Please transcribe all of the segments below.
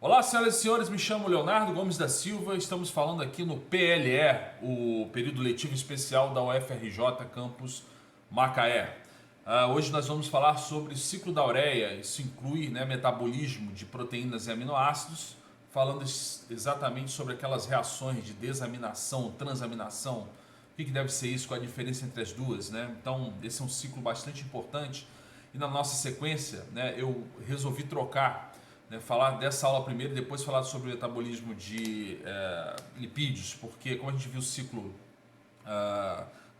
Olá, senhoras e senhores, me chamo Leonardo Gomes da Silva, estamos falando aqui no PLE, o período letivo especial da UFRJ Campus Macaé. Hoje nós vamos falar sobre o ciclo da ureia, isso inclui metabolismo de proteínas e aminoácidos, falando exatamente sobre aquelas reações de desaminação, transaminação, o que deve ser isso, qual a diferença entre as duas, né? Então esse é um ciclo bastante importante e na nossa sequência eu resolvi trocar, falar dessa aula primeiro e depois falar sobre o metabolismo de lipídios, porque como a gente viu o ciclo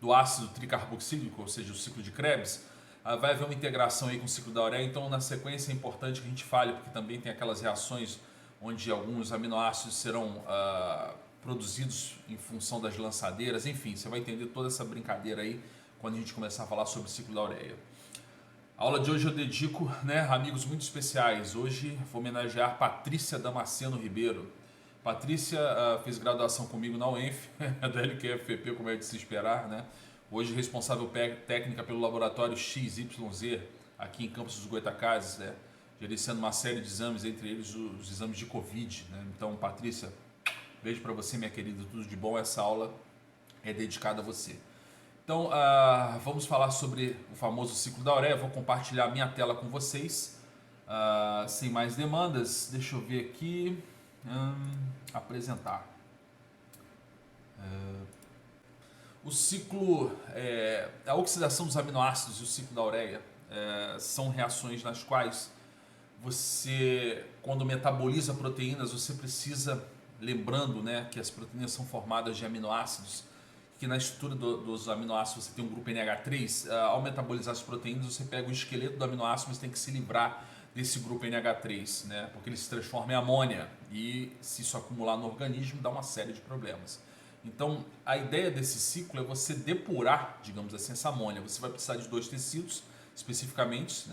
do ácido tricarboxílico, ou seja, o ciclo de Krebs, vai haver uma integração aí com o ciclo da ureia, então na sequência é importante que a gente fale, porque também tem aquelas reações onde alguns aminoácidos serão produzidos em função das lançadeiras, enfim, você vai entender toda essa brincadeira aí quando a gente começar a falar sobre o ciclo da ureia. A aula de hoje eu dedico a amigos muito especiais. Hoje vou homenagear Patrícia Damasceno Ribeiro. Patrícia fez graduação comigo na UENF, da LQFP, como é de se esperar, né? Hoje responsável técnica pelo laboratório XYZ, aqui em Campos dos Goytacazes, gerenciando uma série de exames, entre eles os exames de Covid, né? Então, Patrícia, beijo para você, minha querida, tudo de bom. Essa aula é dedicada a você. Então, vamos falar sobre o famoso ciclo da ureia. Vou compartilhar minha tela com vocês. Sem mais demandas, deixa eu ver aqui. Apresentar. O ciclo, a oxidação dos aminoácidos e o ciclo da ureia são reações nas quais você, quando metaboliza proteínas, você precisa, lembrando que as proteínas são formadas de aminoácidos, que na estrutura dos aminoácidos você tem um grupo NH3, ao metabolizar as proteínas você pega o esqueleto do aminoácido, mas tem que se livrar desse grupo NH3, porque ele se transforma em amônia e se isso acumular no organismo dá uma série de problemas. Então a ideia desse ciclo é você depurar, digamos assim, essa amônia. Você vai precisar de dois tecidos, especificamente,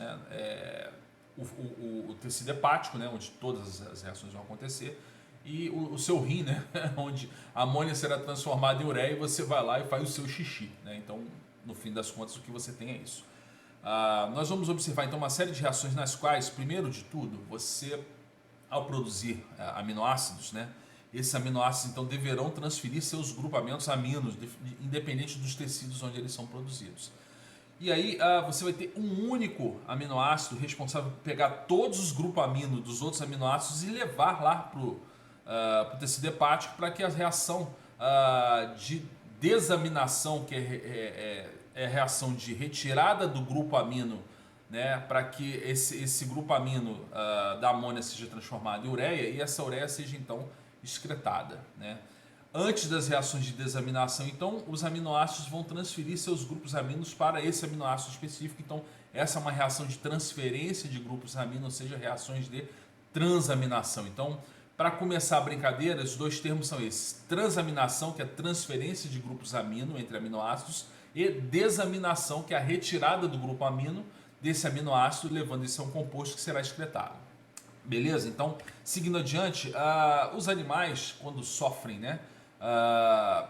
o tecido hepático, onde todas as reações vão acontecer, e o seu rim, onde a amônia será transformada em ureia e você vai lá e faz o seu xixi, Então, no fim das contas, o que você tem é isso. Nós vamos observar então uma série de reações nas quais, primeiro de tudo, você, ao produzir aminoácidos, esses aminoácidos então deverão transferir seus grupamentos aminos, independente dos tecidos onde eles são produzidos. E aí você vai ter um único aminoácido responsável por pegar todos os grupaminos dos outros aminoácidos e levar lá para o tecido hepático para que a reação de desaminação, que é a reação de retirada do grupo amino, para que esse grupo amino da amônia seja transformado em ureia e essa ureia seja então excretada. Antes das reações de desaminação, então, os aminoácidos vão transferir seus grupos aminos para esse aminoácido específico. Então, essa é uma reação de transferência de grupos aminos, ou seja, reações de transaminação. Então, para começar a brincadeira, os dois termos são esses: transaminação, que é a transferência de grupos amino entre aminoácidos, e desaminação, que é a retirada do grupo amino desse aminoácido, levando isso a um composto que será excretado. Beleza? Então, seguindo adiante, os animais, quando sofrem a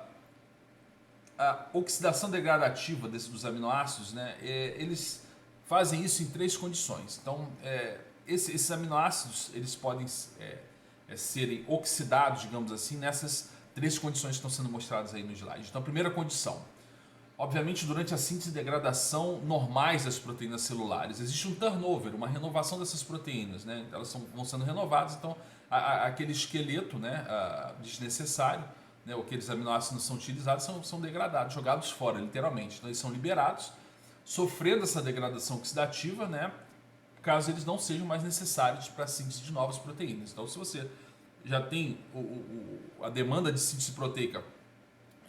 oxidação degradativa dos aminoácidos, eles fazem isso em três condições. Então, esses aminoácidos eles podem serem oxidados, digamos assim, nessas três condições que estão sendo mostradas aí no slide. Então, a primeira condição, obviamente, durante a síntese e degradação normais das proteínas celulares, existe um turnover, uma renovação dessas proteínas, Elas vão sendo renovadas, então aquele esqueleto desnecessário, ou aqueles aminoácidos não são utilizados, são degradados, jogados fora, literalmente. Então eles são liberados, sofrendo essa degradação oxidativa, caso eles não sejam mais necessários para a síntese de novas proteínas. Então, se você já tem a demanda de síntese proteica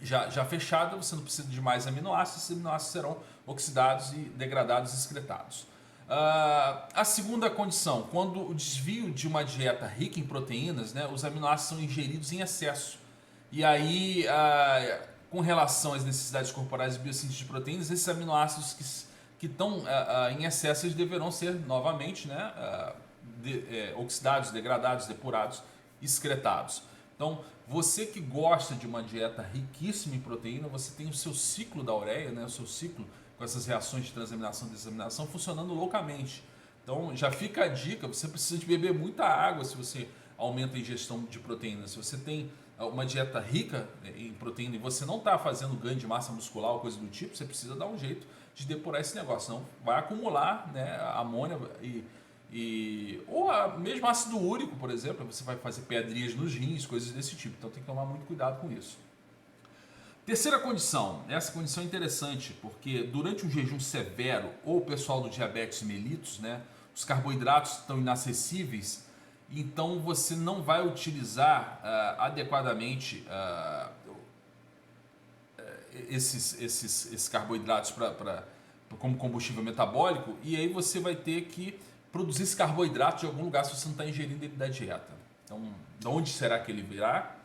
já fechada, você não precisa de mais aminoácidos, esses aminoácidos serão oxidados e degradados e excretados. A segunda condição, quando o desvio de uma dieta rica em proteínas, os aminoácidos são ingeridos em excesso. E aí, com relação às necessidades corporais de biossíntese de proteínas, esses aminoácidos que estão em excesso, eles deverão ser novamente oxidados, degradados, depurados, excretados. Então, você que gosta de uma dieta riquíssima em proteína, você tem o seu ciclo da ureia, o seu ciclo com essas reações de transaminação e desaminação funcionando loucamente. Então, já fica a dica, você precisa de beber muita água se você aumenta a ingestão de proteína. Se você tem uma dieta rica em proteína e você não está fazendo ganho de massa muscular ou coisa do tipo, você precisa dar um jeito de depurar esse negócio, senão vai acumular, né, amônia ou mesmo ácido úrico, por exemplo, você vai fazer pedrinhas nos rins, coisas desse tipo. Então tem que tomar muito cuidado com isso. Terceira condição, essa condição é interessante, porque durante um jejum severo, ou o pessoal do diabetes mellitus, né, os carboidratos estão inacessíveis, então você não vai utilizar adequadamente esses carboidratos como combustível metabólico, e aí você vai ter que produzir esse carboidrato de algum lugar se você não está ingerindo ele da dieta. Então, de onde será que ele virá?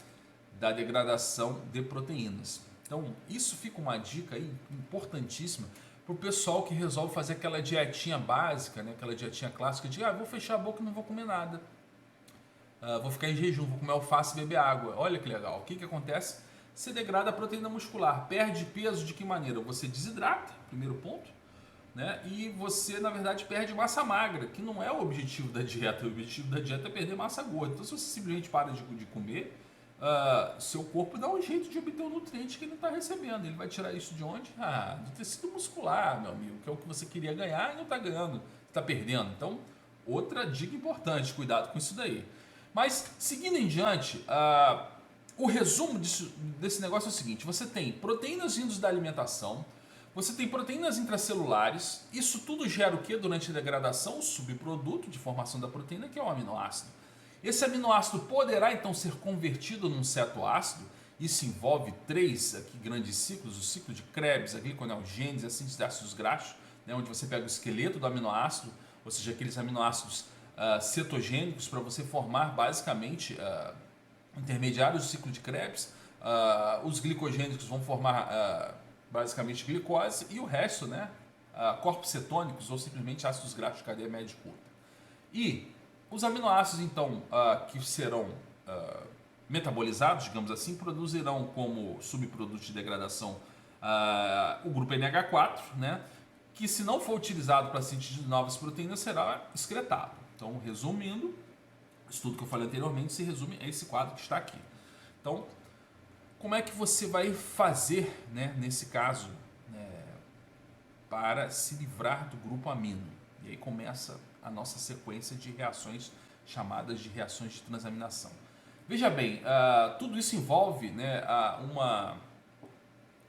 Da degradação de proteínas. Então, isso fica uma dica aí importantíssima para o pessoal que resolve fazer aquela dietinha básica, né? Aquela dietinha clássica de vou fechar a boca e não vou comer nada. Vou ficar em jejum, vou comer alface e beber água. Olha que legal. O que acontece? Você degrada a proteína muscular. Perde peso de que maneira? Você desidrata, primeiro ponto, né? E você, na verdade, perde massa magra, que não é o objetivo da dieta. O objetivo da dieta é perder massa gorda. Então, se você simplesmente para de comer, seu corpo dá um jeito de obter o nutriente que ele está recebendo. Ele vai tirar isso de onde? Do tecido muscular, meu amigo, que é o que você queria ganhar e não está ganhando, está perdendo. Então, outra dica importante, cuidado com isso daí. Mas, seguindo em diante, o resumo desse negócio é o seguinte: você tem proteínas vindas da alimentação, você tem proteínas intracelulares, isso tudo gera o que durante a degradação? O subproduto de formação da proteína, que é o aminoácido. Esse aminoácido poderá então ser convertido num cetoácido. Isso envolve 3 aqui, grandes ciclos: o ciclo de Krebs, a gliconeogênese, a síntese de ácidos graxos, né, onde você pega o esqueleto do aminoácido, ou seja, aqueles aminoácidos cetogênicos, para você formar basicamente intermediários do ciclo de Krebs. Os glicogênicos vão formar basicamente glicose, e o resto, né, corpos cetônicos ou simplesmente ácidos graxos de cadeia média e curta. E os aminoácidos, então, que serão metabolizados, digamos assim, produzirão como subproduto de degradação o grupo NH4, né, que, se não for utilizado para síntese de novas proteínas, será excretado. Então, resumindo, isso tudo que eu falei anteriormente se resume a esse quadro que está aqui. Então, como é que você vai fazer, né, nesse caso, para se livrar do grupo amino? E aí começa a nossa sequência de reações chamadas de reações de transaminação. Veja bem, tudo isso envolve, né, uma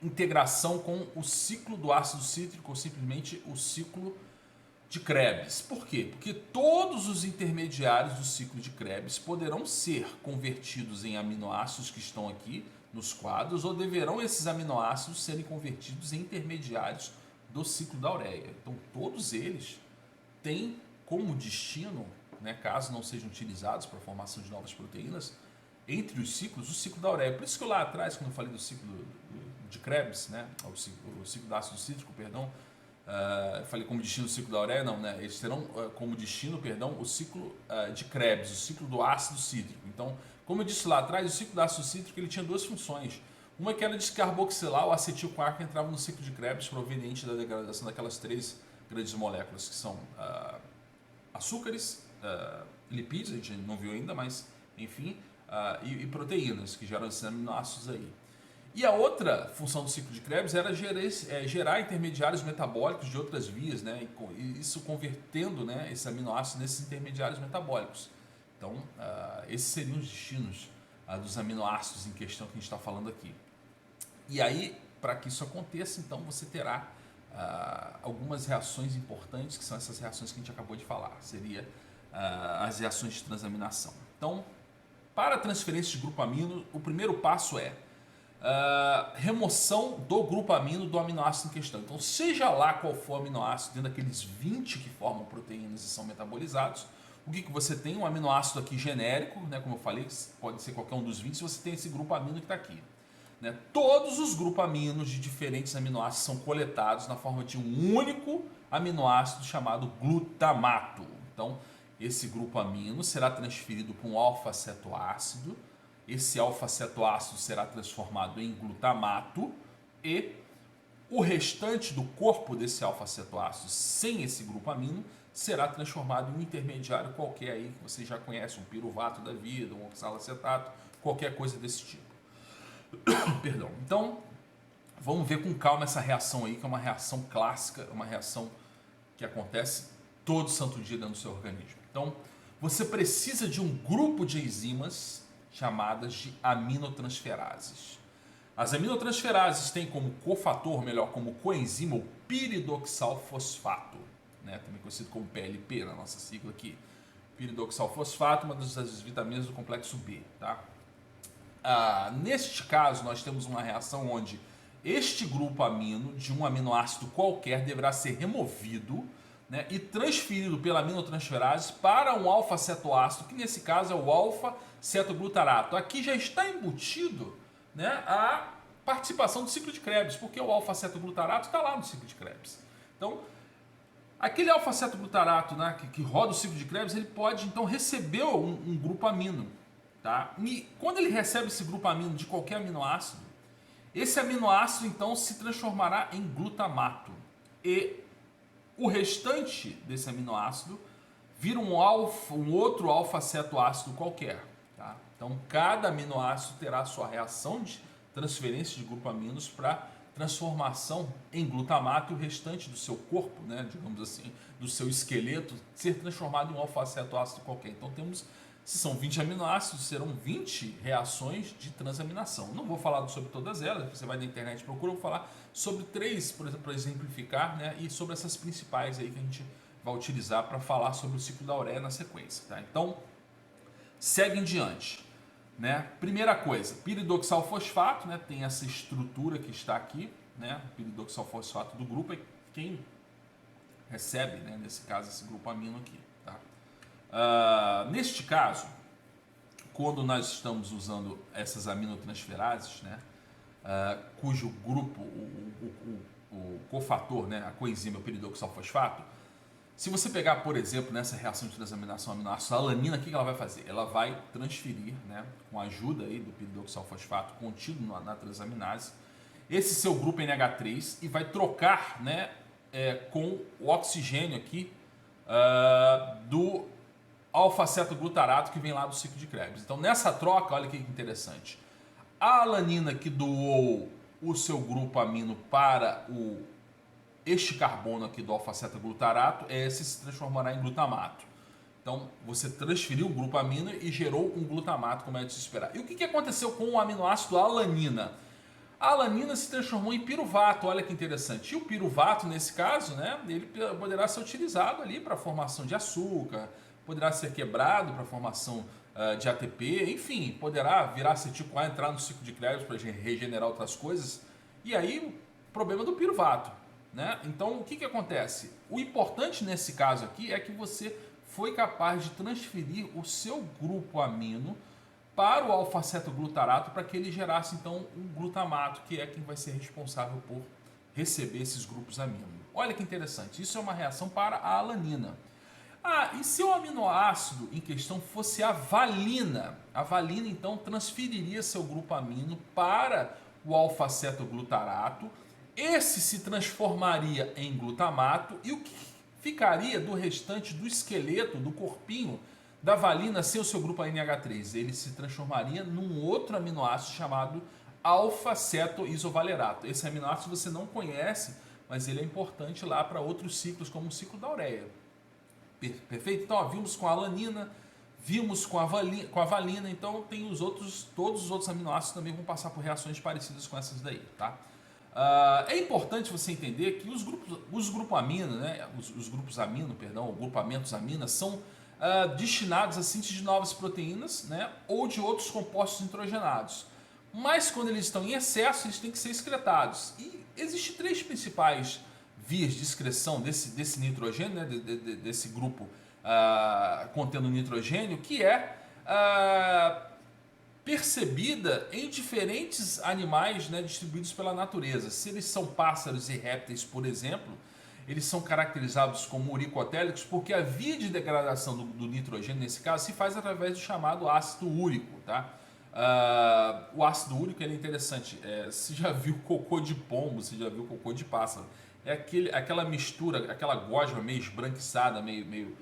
integração com o ciclo do ácido cítrico, ou simplesmente o ciclo de Krebs. Por quê? Porque todos os intermediários do ciclo de Krebs poderão ser convertidos em aminoácidos que estão aqui nos quadros, ou deverão esses aminoácidos serem convertidos em intermediários do ciclo da ureia. Então, todos eles têm como destino, né, caso não sejam utilizados para a formação de novas proteínas, entre os ciclos, o ciclo da ureia. Por isso que lá atrás, quando eu falei do ciclo de Krebs, né, o ciclo do ácido cítrico, perdão, falei como destino o ciclo da ureia, não, né? Eles terão como destino, perdão, o ciclo de Krebs, o ciclo do ácido cítrico. Então, como eu disse lá atrás, o ciclo do ácido cítrico ele tinha 2 funções. Uma que era descarboxilar o acetil-CoA, que entrava no ciclo de Krebs, proveniente da degradação daquelas 3 grandes moléculas, que são açúcares, lipídios, a gente não viu ainda, mas enfim, e proteínas, que geram esses aminoácidos aí. E a outra função do ciclo de Krebs era gerar intermediários metabólicos de outras vias, né? E isso convertendo, né, esses aminoácidos nesses intermediários metabólicos. Então, esses seriam os destinos dos aminoácidos em questão que a gente está falando aqui. E aí, para que isso aconteça, então você terá algumas reações importantes, que são essas reações que a gente acabou de falar. Seria as reações de transaminação. Então, para a transferência de grupo amino, o primeiro passo é remoção do grupo amino do aminoácido em questão. Então, seja lá qual for o aminoácido, dentro daqueles 20 que formam proteínas e são metabolizados, o que você tem? Um aminoácido aqui genérico, né, como eu falei, pode ser qualquer um dos 20, se você tem esse grupo amino que está aqui. Né? Todos os grupos aminos de diferentes aminoácidos são coletados na forma de um único aminoácido chamado glutamato. Então, esse grupo amino será transferido para um alfa-cetoácido. Esse alfa-cetoácido será transformado em glutamato e o restante do corpo desse alfa-cetoácido sem esse grupo amino será transformado em um intermediário qualquer aí que você já conhece, um piruvato da vida, um oxalacetato, qualquer coisa desse tipo. Perdão. Então, vamos ver com calma essa reação aí, que é uma reação clássica, uma reação que acontece todo santo dia dentro do seu organismo. Então, você precisa de um grupo de enzimas chamadas de aminotransferases. As aminotransferases têm como cofator, melhor, como coenzima, o piridoxalfosfato, né? Também conhecido como PLP na nossa sigla aqui. Piridoxalfosfato, uma das vitaminas do complexo B, tá? Neste caso, nós temos uma reação onde este grupo amino de um aminoácido qualquer deverá ser removido, né, e transferido pela aminotransferase para um alfa-cetoácido, que nesse caso é o alfa-cetoglutarato. Aqui já está embutido, né, a participação do ciclo de Krebs, porque o alfa-cetoglutarato está lá no ciclo de Krebs. Então, aquele alfa-cetoglutarato, né, que roda o ciclo de Krebs, ele pode então receber um grupo amino. Tá? E quando ele recebe esse grupo amino de qualquer aminoácido, esse aminoácido então se transformará em glutamato. E o restante desse aminoácido vira um outro alfa-cetoácido qualquer. Tá? Então cada aminoácido terá sua reação de transferência de grupo aminos para transformação em glutamato e o restante do seu corpo, né, digamos assim, do seu esqueleto, ser transformado em um alfa-cetoácido qualquer. Então temos, se são 20 aminoácidos, serão 20 reações de transaminação. Não vou falar sobre todas elas, você vai na internet e procura, eu vou falar sobre 3, por exemplo, para exemplificar, né, e sobre essas principais aí que a gente vai utilizar para falar sobre o ciclo da ureia na sequência. Tá? Então, segue em diante. Né? Primeira coisa, piridoxalfosfato, né, tem essa estrutura que está aqui, né, o piridoxalfosfato do grupo é quem recebe, né, nesse caso, esse grupo amino aqui. Tá? Neste caso, quando nós estamos usando essas aminotransferases, né, cujo grupo, o cofator, né, a coenzima, o piridoxalfosfato, se você pegar, por exemplo, nessa reação de transaminação aminoácido, a alanina, o que ela vai fazer? Ela vai transferir, né, com a ajuda aí do piridoxalfosfato contido na transaminase, esse seu grupo NH3 e vai trocar, né, com o oxigênio aqui do alfa-cetoglutarato que vem lá do ciclo de Krebs. Então, nessa troca, olha que interessante. A alanina que doou o seu grupo amino para este carbono aqui do alfa-cetoglutarato, esse se transformará em glutamato. Então, você transferiu o grupo amino e gerou um glutamato, como é de se esperar. E o que aconteceu com o aminoácido alanina? A alanina se transformou em piruvato, olha que interessante. E o piruvato, nesse caso, né, ele poderá ser utilizado ali para a formação de açúcar, poderá ser quebrado para a formação de ATP, enfim, poderá virar acetil-CoA, entrar no ciclo de Krebs para regenerar outras coisas. E aí, o problema do piruvato. Né? Então, o que acontece? O importante nesse caso aqui é que você foi capaz de transferir o seu grupo amino para o alfa-cetoglutarato para que ele gerasse então um glutamato, que é quem vai ser responsável por receber esses grupos amino. Olha que interessante, isso é uma reação para a alanina. E se o aminoácido em questão fosse a valina? A valina então transferiria seu grupo amino para o alfa-cetoglutarato. Esse se transformaria em glutamato e o que ficaria do restante do esqueleto, do corpinho da valina sem o seu grupo NH3? Ele se transformaria num outro aminoácido chamado alfa-cetoisovalerato. Esse aminoácido você não conhece, mas ele é importante lá para outros ciclos, como o ciclo da ureia. Perfeito? Então, vimos com a alanina, vimos com a valina, então tem todos os outros aminoácidos também vão passar por reações parecidas com essas daí, tá? É importante você entender que os grupos amino, né, os grupos amino, perdão, grupamentos amina, são destinados à síntese de novas proteínas, né, ou de outros compostos nitrogenados. Mas quando eles estão em excesso, eles têm que ser excretados. E existem 3 principais vias de excreção desse nitrogênio, né, desse grupo contendo nitrogênio, que é percebida em diferentes animais, né, distribuídos pela natureza. Se eles são pássaros e répteis, por exemplo, eles são caracterizados como uricotélicos porque a via de degradação do nitrogênio, nesse caso, se faz através do chamado ácido úrico. Tá? O ácido úrico é interessante. Você já viu cocô de pombo, você já viu cocô de pássaro. é aquela mistura, aquela gosma meio esbranquiçada, meio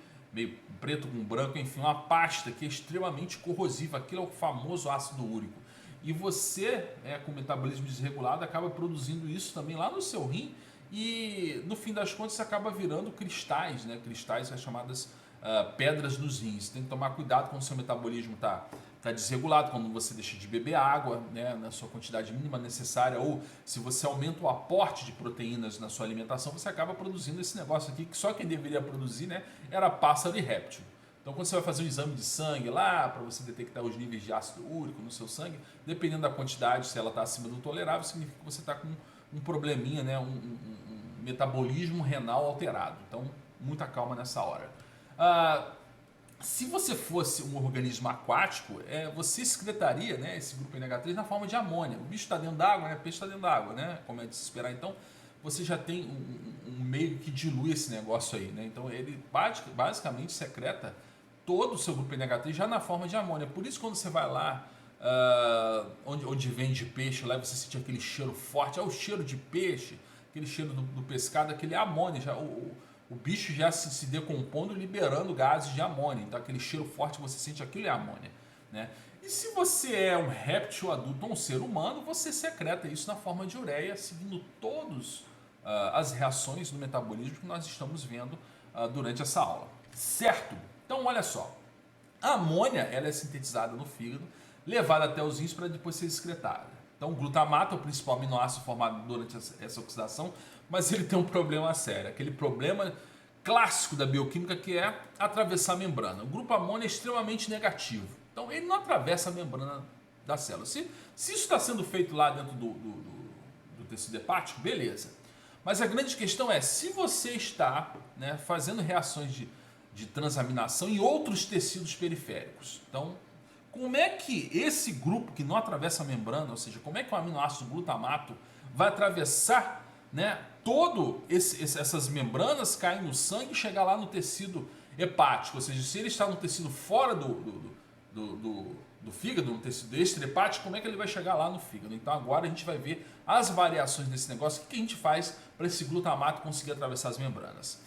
preto com branco, enfim, uma pasta que é extremamente corrosiva. Aquilo é o famoso ácido úrico. E você, com metabolismo desregulado, acaba produzindo isso também lá no seu rim e, no fim das contas, acaba virando cristais, né? Cristais, as chamadas pedras nos rins. Tem que tomar cuidado quando o seu metabolismo está desregulado, quando você deixa de beber água, né, na sua quantidade mínima necessária, ou se você aumenta o aporte de proteínas na sua alimentação, você acaba produzindo esse negócio aqui que só quem deveria produzir, né, era pássaro e réptil. Então, quando você vai fazer um exame de sangue lá, para você detectar os níveis de ácido úrico no seu sangue, dependendo da quantidade, se ela está acima do tolerável, significa que você está com um probleminha, né, um metabolismo renal alterado. Então, muita calma nessa hora. Se você fosse um organismo aquático, você excretaria, né, esse grupo NH3 na forma de amônia. O bicho está dentro d'água, né, o peixe está dentro d'água, né, como é de se esperar. Então, você já tem um meio que dilui esse negócio aí, né? Então, ele basicamente secreta todo o seu grupo NH3 já na forma de amônia. Por isso, quando você vai lá, onde vende peixe, lá você sente aquele cheiro forte, o cheiro de peixe, aquele cheiro do pescado, aquele amônia, já, o bicho já se decompondo, liberando gases de amônia. Então aquele cheiro forte que você sente, aquilo é amônia, né? E se você é um réptil adulto ou um ser humano, você secreta isso na forma de ureia, seguindo todas as reações do metabolismo que nós estamos vendo durante essa aula, certo? Então olha só, a amônia ela é sintetizada no fígado, levada até os rins para depois ser excretada. Então o glutamato é o principal aminoácido formado durante essa oxidação, mas ele tem um problema sério, aquele problema clássico da bioquímica que é atravessar a membrana. O grupo amônio é extremamente negativo, então ele não atravessa a membrana da célula. Se isso está sendo feito lá dentro do tecido hepático, beleza. Mas a grande questão é, se você está, né, fazendo reações de transaminação em outros tecidos periféricos, então como é que esse grupo que não atravessa a membrana, ou seja, como é que o aminoácido glutamato vai atravessar, né, essas membranas, cair no sangue e chegar lá no tecido hepático? Ou seja, se ele está no tecido fora do fígado, no tecido extra-hepático, como é que ele vai chegar lá no fígado? Então agora a gente vai ver as variações desse negócio, o que a gente faz para esse glutamato conseguir atravessar as membranas.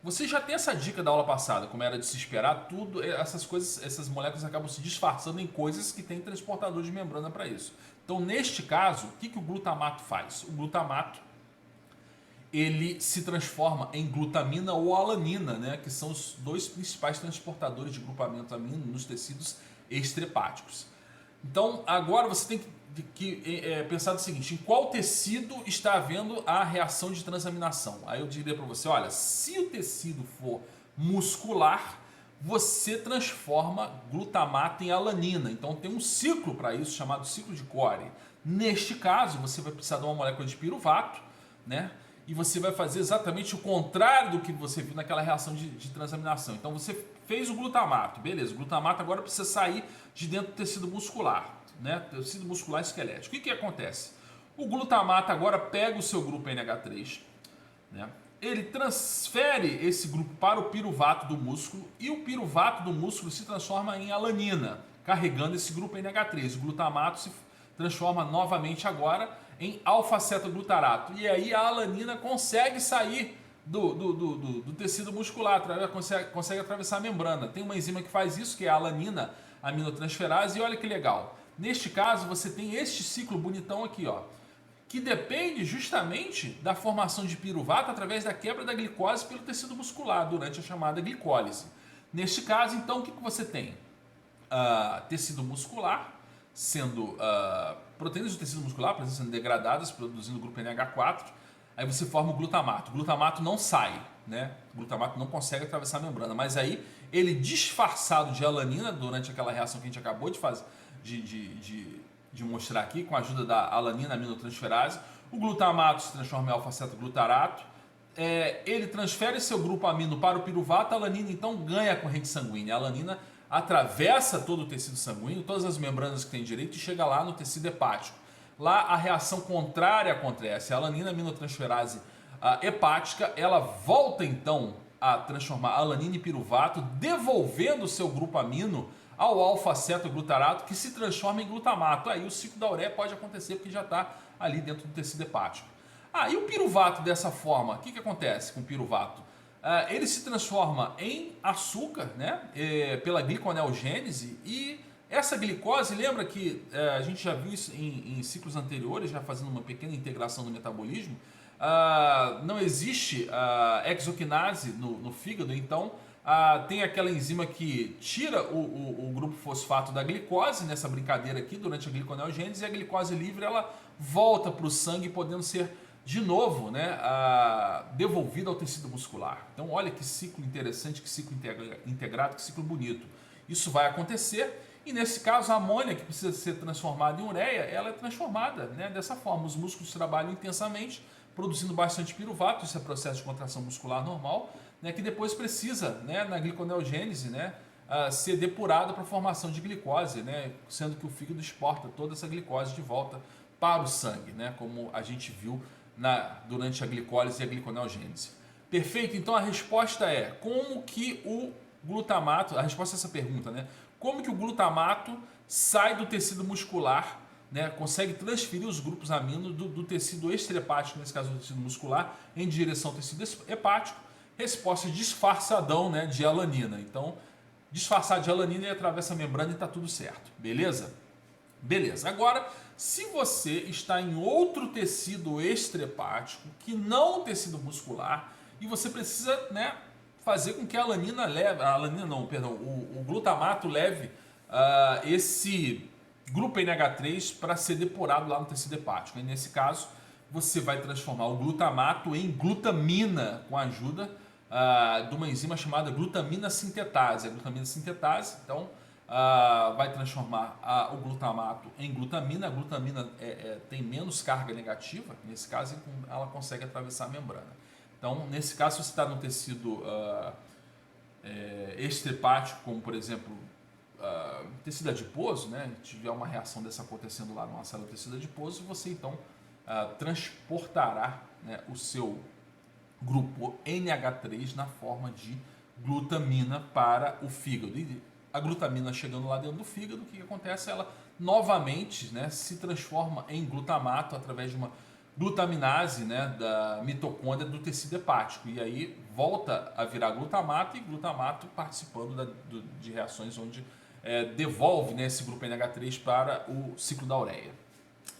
Você já tem essa dica da aula passada, como era de se esperar, tudo, essas coisas, essas moléculas acabam se disfarçando em coisas que têm transportador de membrana para isso. Então, neste caso, o que o glutamato faz? O glutamato, ele se transforma em glutamina ou alanina, né, que são os dois principais transportadores de grupamento amino nos tecidos extrahepáticos. Então, agora você tem que pensar no seguinte, em qual tecido está havendo a reação de transaminação? Aí eu diria para você, olha, se o tecido for muscular, você transforma glutamato em alanina. Então tem um ciclo para isso, chamado ciclo de Cori. Neste caso, você vai precisar de uma molécula de piruvato, né? E você vai fazer exatamente o contrário do que você viu naquela reação de transaminação. Então você fez o glutamato, beleza, o glutamato agora precisa sair de dentro do tecido muscular, né? Tecido muscular esquelético. O que acontece? O glutamato agora pega o seu grupo NH3, né? Ele transfere esse grupo para o piruvato do músculo e o piruvato do músculo se transforma em alanina, carregando esse grupo NH3. O glutamato se transforma novamente agora em alfa-cetoglutarato. E aí a alanina consegue sair do tecido muscular, consegue atravessar a membrana. Tem uma enzima que faz isso, que é a alanina aminotransferase, e olha que legal. Neste caso, você tem este ciclo bonitão aqui, ó, que depende justamente da formação de piruvato através da quebra da glicose pelo tecido muscular durante a chamada glicólise. Neste caso, então, o que você tem? Tecido muscular sendo proteínas do tecido muscular sendo degradadas, produzindo o grupo NH4, aí você forma o glutamato. O glutamato não sai, né? O glutamato não consegue atravessar a membrana, mas aí ele, disfarçado de alanina durante aquela reação que a gente acabou de fazer, de mostrar aqui, com a ajuda da alanina aminotransferase, o glutamato se transforma em alfa-cetoglutarato, ele transfere seu grupo amino para o piruvato, a alanina então ganha a corrente sanguínea. A alanina atravessa todo o tecido sanguíneo, todas as membranas que tem direito, e chega lá no tecido hepático. Lá a reação contrária acontece, a alanina aminotransferase hepática, ela volta então a transformar a alanina em piruvato, devolvendo o seu grupo amino ao alfa-cetoglutarato, que se transforma em glutamato. Aí o ciclo da ureia pode acontecer porque já está ali dentro do tecido hepático. E o piruvato dessa forma, o que acontece com o piruvato? Ele se transforma em açúcar, né, pela gliconeogênese, e essa glicose, lembra que a gente já viu isso em ciclos anteriores, já fazendo uma pequena integração do metabolismo, não existe exoquinase no fígado, então tem aquela enzima que tira o grupo fosfato da glicose, nessa brincadeira aqui, durante a gliconeogênese, e a glicose livre ela volta para o sangue, podendo ser de novo, né, devolvida ao tecido muscular. Então olha que ciclo interessante, que ciclo integrado, que ciclo bonito. Isso vai acontecer e nesse caso a amônia, que precisa ser transformada em ureia, ela é transformada, né, dessa forma. Os músculos trabalham intensamente, produzindo bastante piruvato, isso é processo de contração muscular normal, né, que depois precisa, né, na gliconeogênese, né, ser depurado para a formação de glicose, né, sendo que o fígado exporta toda essa glicose de volta para o sangue, né, como a gente viu durante a glicólise e a gliconeogênese. Perfeito? Então a resposta é como que o glutamato, a resposta a essa pergunta, né? Como que o glutamato sai do tecido muscular, né? Consegue transferir os grupos amino do tecido extrahepático, nesse caso do tecido muscular, em direção ao tecido hepático? Resposta disfarçadão, né, de alanina. Então, disfarçar de alanina e atravessa a membrana e está tudo certo, beleza? Beleza. Agora, se você está em outro tecido extrahepático, que não o tecido muscular, e você precisa, né, fazer com que a alanina leve, o glutamato leve esse grupo NH3 para ser depurado lá no tecido hepático. E nesse caso, você vai transformar o glutamato em glutamina com a ajuda de uma enzima chamada glutamina sintetase. A glutamina sintetase, então, vai transformar o glutamato em glutamina. A glutamina tem menos carga negativa, nesse caso ela consegue atravessar a membrana. Então, nesse caso, se você está no tecido extrahepático, como por exemplo tecido adiposo, né, tiver uma reação dessa acontecendo lá numa célula do tecido adiposo, você então transportará, né, o seu grupo NH3 na forma de glutamina para o fígado. E a glutamina chegando lá dentro do fígado, o que acontece? Ela novamente, né, se transforma em glutamato através de uma glutaminase, né, da mitocôndria do tecido hepático. E aí volta a virar glutamato, e glutamato participando de reações onde devolve, né, esse grupo NH3 para o ciclo da ureia.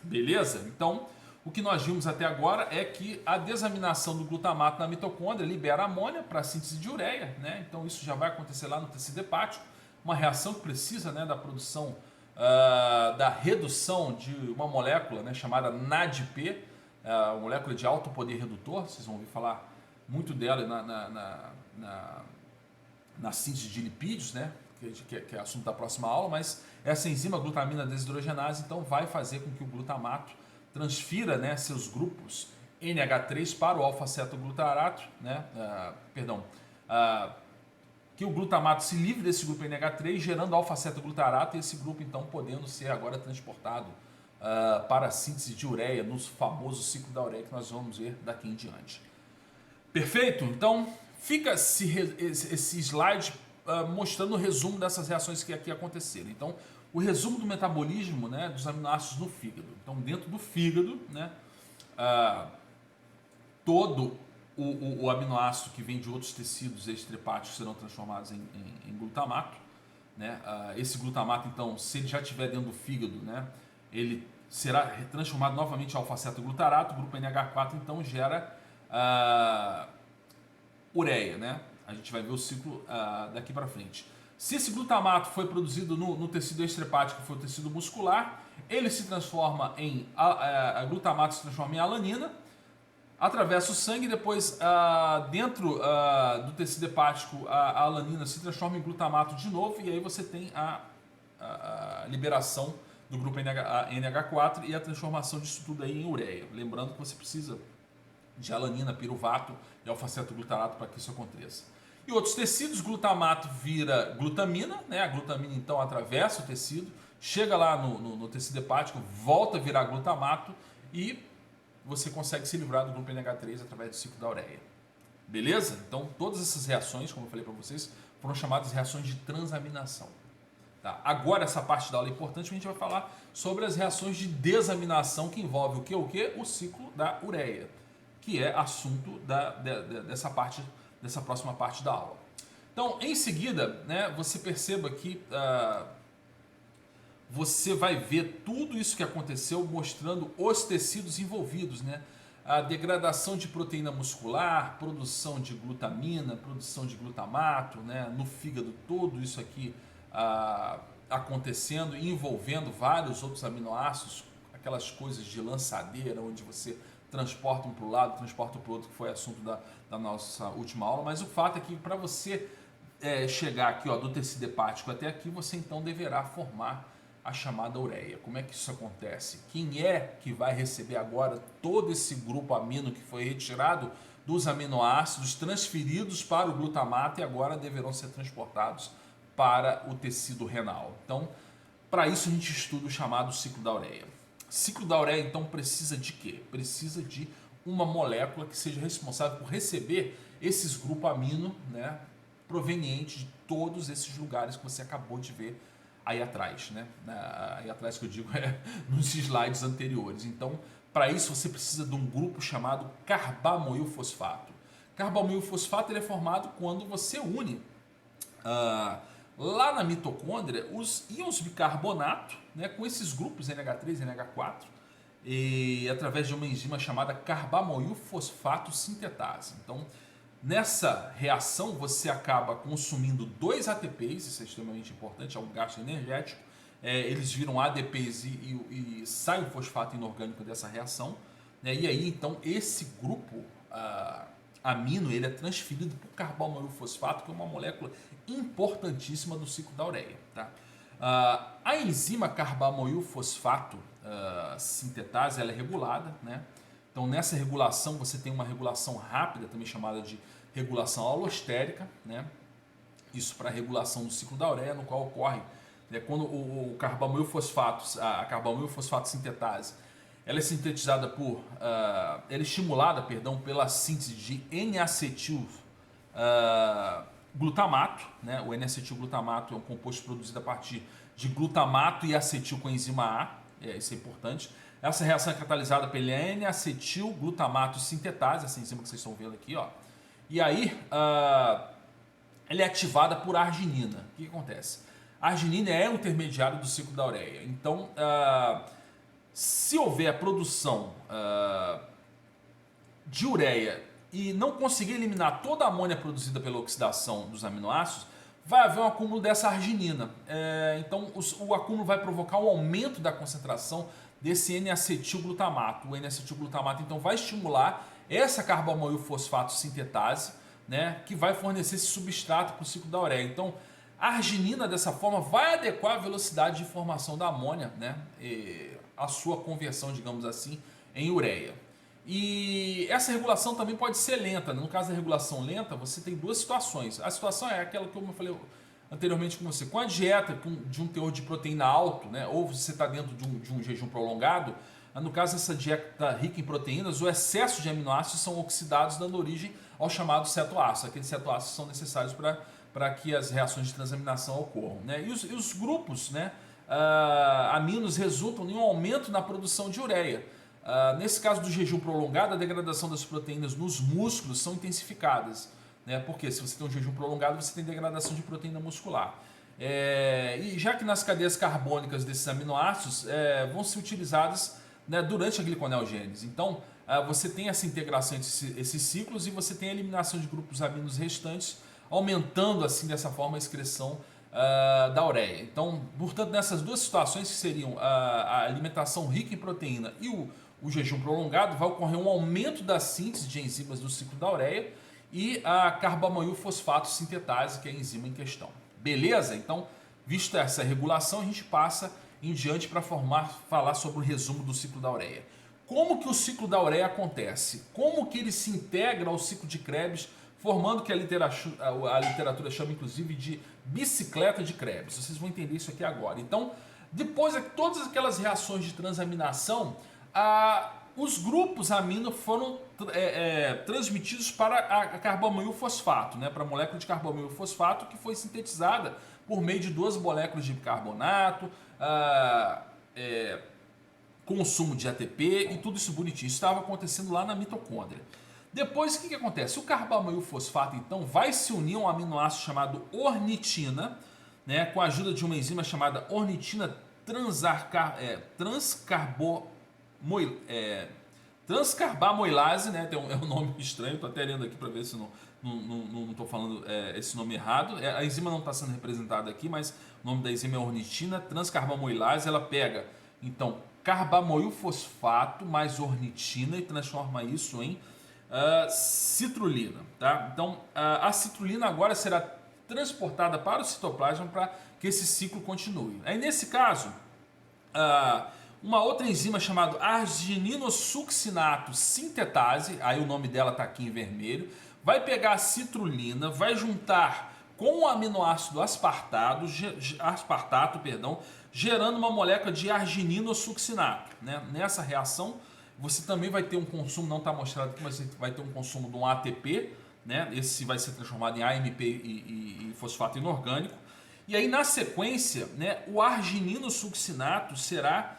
Beleza? Então, o que nós vimos até agora é que a desaminação do glutamato na mitocôndria libera amônia para a síntese de ureia, né? Então isso já vai acontecer lá no tecido hepático, uma reação que precisa, né, da produção, da redução de uma molécula, né, chamada NADP, uma molécula de alto poder redutor. Vocês vão ouvir falar muito dela na síntese de lipídios, né, que é assunto da próxima aula, mas essa enzima glutamina desidrogenase então vai fazer com que o glutamato transfira, né, seus grupos NH3 para o alfa-cetoglutarato, né, que o glutamato se livre desse grupo NH3, gerando alfa-cetoglutarato, e esse grupo então podendo ser agora transportado para a síntese de ureia, no famoso ciclo da ureia que nós vamos ver daqui em diante. Perfeito? Então fica esse slide mostrando o resumo dessas reações que aqui aconteceram. Então, o resumo do metabolismo, né, dos aminoácidos no fígado. Então, dentro do fígado, né, todo o aminoácido que vem de outros tecidos extrahepáticos serão transformados em glutamato, né? Esse glutamato, então, se ele já estiver dentro do fígado, né, ele será transformado novamente em alfa-cetoglutarato. O grupo NH4 então gera ureia, né? A gente vai ver o ciclo daqui para frente. Se esse glutamato foi produzido no tecido extrahepático, que foi o tecido muscular, ele se transforma em glutamato se transforma em alanina, atravessa o sangue, depois dentro do tecido hepático a alanina se transforma em glutamato de novo, e aí você tem a liberação do grupo NH4 e a transformação disso tudo aí em ureia. Lembrando que você precisa de alanina, piruvato e alfa-cetoglutarato para que isso aconteça. E outros tecidos, glutamato vira glutamina, né? A glutamina então atravessa o tecido, chega lá no tecido hepático, volta a virar glutamato e você consegue se livrar do grupo NH3 através do ciclo da ureia. Beleza? Então todas essas reações, como eu falei para vocês, foram chamadas reações de transaminação. Tá? Agora essa parte da aula é importante, a gente vai falar sobre as reações de desaminação, que envolve o quê? O ciclo da ureia. que é assunto dessa próxima parte da aula. Então, em seguida, né, você perceba que você vai ver tudo isso que aconteceu mostrando os tecidos envolvidos, né? A degradação de proteína muscular, produção de glutamina, produção de glutamato, né? No fígado, tudo isso aqui acontecendo e envolvendo vários outros aminoácidos, aquelas coisas de lançadeira, onde você transporta um para o lado, transporta para o outro, que foi assunto da nossa última aula. Mas o fato é que para você chegar aqui, ó, do tecido hepático até aqui, você então deverá formar a chamada ureia. Como é que isso acontece? Quem é que vai receber agora todo esse grupo amino que foi retirado dos aminoácidos, transferidos para o glutamato e agora deverão ser transportados para o tecido renal? Então, para isso a gente estuda o chamado ciclo da ureia. Ciclo da ureia, então, precisa de quê? Precisa de uma molécula que seja responsável por receber esses grupos amino, né, provenientes de todos esses lugares que você acabou de ver aí atrás, né? Aí atrás que eu digo é nos slides anteriores. Então, para isso você precisa de um grupo chamado carbamoilfosfato. Carbamoilfosfato ele é formado quando você une lá na mitocôndria os íons bicarbonato, né, com esses grupos NH3 e NH4 e através de uma enzima chamada carbamoilfosfato sintetase. Então, nessa reação, você acaba consumindo 2 ATPs, isso é extremamente importante, é um gasto energético. Eles viram ADPs e sai o fosfato inorgânico dessa reação, né? E aí, então, esse grupo amino ele é transferido para o carbamoilfosfato, que é uma molécula importantíssima do ciclo da ureia. Tá? A enzima carbamoilfosfato sintetase ela é regulada, né? Então, nessa regulação, você tem uma regulação rápida, também chamada de regulação alostérica, né? Isso para a regulação do ciclo da ureia, no qual ocorre quando o carbamoilfosfato, a carbamoilfosfato sintetase, ela é sintetizada ela é estimulada, pela síntese de N-acetil glutamato, né? O N-acetilglutamato é um composto produzido a partir de glutamato e acetil com a enzima A, isso é importante. Essa reação é catalisada pela N-acetilglutamato sintetase, essa enzima que vocês estão vendo aqui, ó. E aí, ela é ativada por arginina. O que acontece? A arginina é um intermediário do ciclo da ureia. Então, se houver a produção de ureia e não conseguir eliminar toda a amônia produzida pela oxidação dos aminoácidos, vai haver um acúmulo dessa arginina. Então, o acúmulo vai provocar um aumento da concentração desse N-acetilglutamato. O N-acetilglutamato, então, vai estimular essa carbamoilfosfato sintetase, né, que vai fornecer esse substrato para o ciclo da ureia. Então, a arginina, dessa forma, vai adequar a velocidade de formação da amônia, né, a sua conversão, digamos assim, em ureia. E essa regulação também pode ser lenta. No caso da regulação lenta, você tem duas situações. A situação é aquela que eu falei anteriormente com você. Com a dieta de um teor de proteína alto, né, ou você está dentro de um jejum prolongado, no caso dessa dieta rica em proteínas, o excesso de aminoácidos são oxidados, dando origem ao chamado cetoácido. Aqueles cetoácidos são necessários para que as reações de transaminação ocorram, né? E os grupos, né, aminos resultam em um aumento na produção de ureia. Nesse caso do jejum prolongado, a degradação das proteínas nos músculos são intensificadas, né? Porque se você tem um jejum prolongado, você tem degradação de proteína muscular. E já que nas cadeias carbônicas desses aminoácidos vão ser utilizadas, né, durante a gliconeogênese. Então, você tem essa integração entre esses ciclos e você tem a eliminação de grupos aminos restantes, aumentando assim dessa forma a excreção da ureia. Então, portanto, nessas duas situações que seriam a alimentação rica em proteína e o jejum prolongado, vai ocorrer um aumento da síntese de enzimas do ciclo da ureia e a carbamoilfosfato sintetase, que é a enzima em questão. Beleza? Então, vista essa regulação, a gente passa em diante para falar sobre o resumo do ciclo da ureia. Como que o ciclo da ureia acontece? Como que ele se integra ao ciclo de Krebs, formando o que a literatura chama inclusive de bicicleta de Krebs. Vocês vão entender isso aqui agora. Então, depois de todas aquelas reações de transaminação, os grupos amino foram transmitidos para a carbamoilfosfato, né, para a molécula de carbamoilfosfato que foi sintetizada por meio de duas moléculas de bicarbonato, consumo de ATP e tudo isso bonitinho. Isso estava acontecendo lá na mitocôndria. Depois, o que acontece? O carbamoilfosfato, então, vai se unir a um aminoácido chamado ornitina, né, com a ajuda de uma enzima chamada ornitina transcarbamoilase, né, é um nome estranho, estou até lendo aqui para ver se não estou falando esse nome errado. A enzima não está sendo representada aqui, mas o nome da enzima é ornitina transcarbamoilase. Ela pega, então, carbamoilfosfato mais ornitina e transforma isso em citrulina, tá? Então a citrulina agora será transportada para o citoplasma para que esse ciclo continue. Aí nesse caso, uma outra enzima chamada argininosuccinato sintetase, aí o nome dela está aqui em vermelho, vai pegar a citrulina, vai juntar com o aminoácido aspartato, gerando uma molécula de argininosuccinato, né? Nessa reação você também vai ter um consumo, não está mostrado aqui, mas você vai ter um consumo de um ATP, né? Esse vai ser transformado em AMP e fosfato inorgânico. E aí na sequência, né, o argininosuccinato será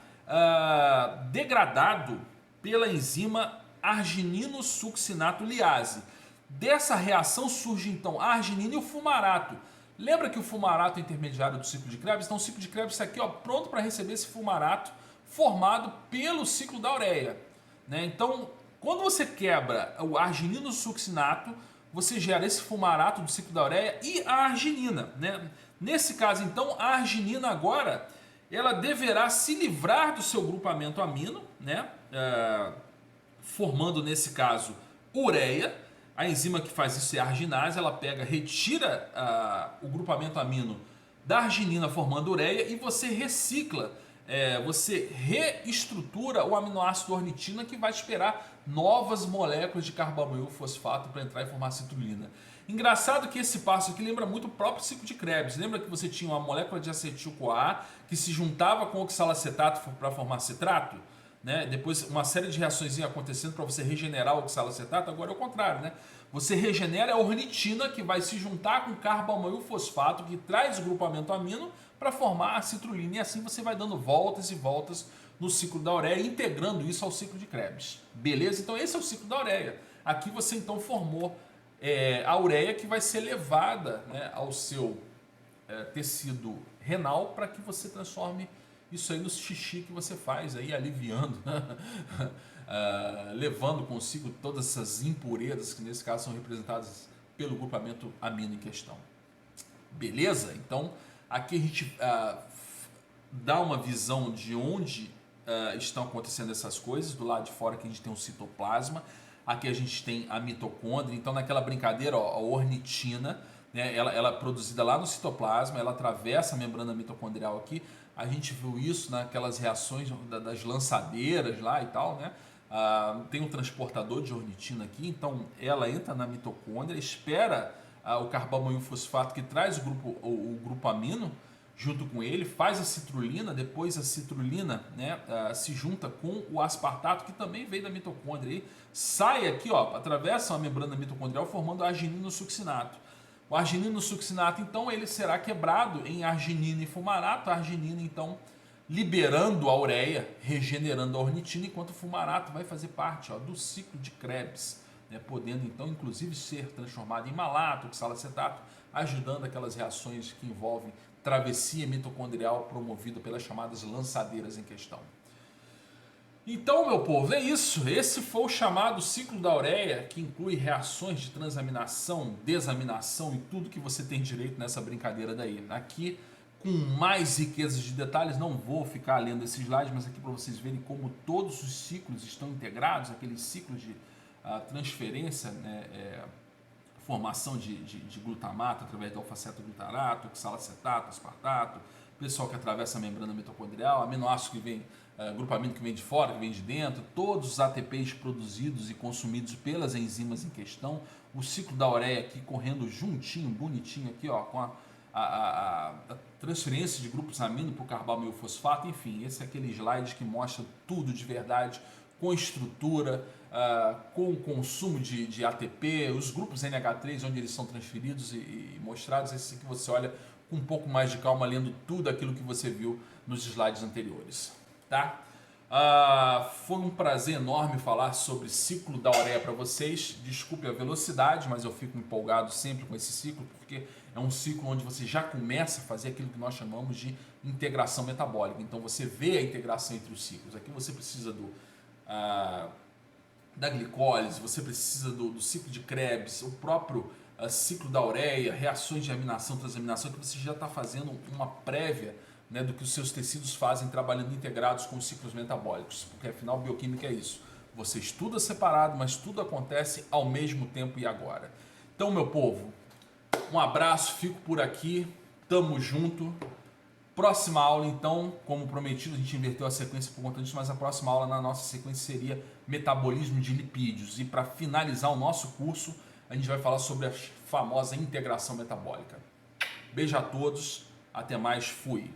degradado pela enzima argininosuccinato liase. Dessa reação surge então a arginina e o fumarato. Lembra que o fumarato é intermediário do ciclo de Krebs? Então o ciclo de Krebs está aqui, ó, pronto para receber esse fumarato formado pelo ciclo da ureia, né? Então, quando você quebra o argininosuccinato, você gera esse fumarato do ciclo da ureia e a arginina, né? Nesse caso, então, a arginina agora ela deverá se livrar do seu grupamento amino, né? Formando, nesse caso, ureia. A enzima que faz isso é a arginase. Ela pega, retira o grupamento amino da arginina formando ureia e você recicla, você reestrutura o aminoácido ornitina, que vai esperar novas moléculas de carbamoilfosfato para entrar e formar citrulina. Engraçado que esse passo aqui lembra muito o próprio ciclo de Krebs. Lembra que você tinha uma molécula de acetil-CoA que se juntava com oxalacetato para formar citrato? Né? Depois uma série de reações iam acontecendo para você regenerar o oxalacetato. Agora é o contrário, né? Você regenera a ornitina, que vai se juntar com carbamoilfosfato, que traz o grupamento amino para formar a citrulina, e assim você vai dando voltas e voltas no ciclo da ureia, integrando isso ao ciclo de Krebs. Beleza? Então esse é o ciclo da ureia. Aqui você então formou a ureia, que vai ser levada, né, ao seu tecido renal para que você transforme isso aí no xixi que você faz aí, aliviando, levando consigo todas essas impurezas que nesse caso são representadas pelo grupamento amino em questão. Beleza? Então aqui a gente dá uma visão de onde estão acontecendo essas coisas. Do lado de fora que a gente tem o citoplasma, aqui a gente tem a mitocôndria. Então naquela brincadeira, ó, a ornitina, né, ela é produzida lá no citoplasma, ela atravessa a membrana mitocondrial aqui. A gente viu isso naquelas reações das lançadeiras lá e tal, né? Tem um transportador de ornitina aqui, então ela entra na mitocôndria, espera o carbamoilfosfato, que traz o grupo amino junto com ele, faz a citrulina. Depois a citrulina, né, se junta com o aspartato, que também veio da mitocôndria, e sai aqui, ó, atravessa a membrana mitocondrial, formando argininosuccinato. O argininosuccinato, então, ele será quebrado em arginina e fumarato. A arginina, então, liberando a ureia, regenerando a ornitina, enquanto o fumarato vai fazer parte, ó, do ciclo de Krebs, né, podendo, então, inclusive ser transformado em malato, oxalacetato, ajudando aquelas reações que envolvem travessia mitocondrial promovida pelas chamadas lançadeiras em questão. Então, meu povo, é isso. Esse foi o chamado ciclo da ureia, que inclui reações de transaminação, desaminação e tudo que você tem direito nessa brincadeira daí. Aqui, com mais riquezas de detalhes, não vou ficar lendo esses slides, mas aqui para vocês verem como todos os ciclos estão integrados, aqueles ciclos de transferência, né, formação de glutamato através do alfa-cetoglutarato, oxalacetato, aspartato, pessoal que atravessa a membrana mitocondrial, aminoácido que vem, grupamento que vem de fora, que vem de dentro, todos os ATPs produzidos e consumidos pelas enzimas em questão, o ciclo da ureia aqui correndo juntinho, bonitinho aqui, ó, com a transferência de grupos amino para o carbamoilfosfato. Enfim, esse é aquele slide que mostra tudo de verdade, com estrutura, com o consumo de ATP, os grupos NH3, onde eles são transferidos e mostrados. Esse que você olha com um pouco mais de calma, lendo tudo aquilo que você viu nos slides anteriores, tá? Foi um prazer enorme falar sobre ciclo da ureia para vocês. Desculpe a velocidade, mas eu fico empolgado sempre com esse ciclo, porque é um ciclo onde você já começa a fazer aquilo que nós chamamos de integração metabólica. Então você vê a integração entre os ciclos. Aqui você precisa da glicólise, você precisa do ciclo de Krebs, o próprio ciclo da ureia, reações de aminação, transaminação, que você já está fazendo uma prévia, né, do que os seus tecidos fazem trabalhando integrados com os ciclos metabólicos, porque afinal bioquímica é isso. Você estuda separado, mas tudo acontece ao mesmo tempo e agora. Então, meu povo, um abraço, fico por aqui, tamo junto. Próxima aula, então, como prometido, a gente inverteu a sequência por conta disso, mas a próxima aula na nossa sequência seria metabolismo de lipídios. E para finalizar o nosso curso, a gente vai falar sobre a famosa integração metabólica. Beijo a todos, até mais, fui!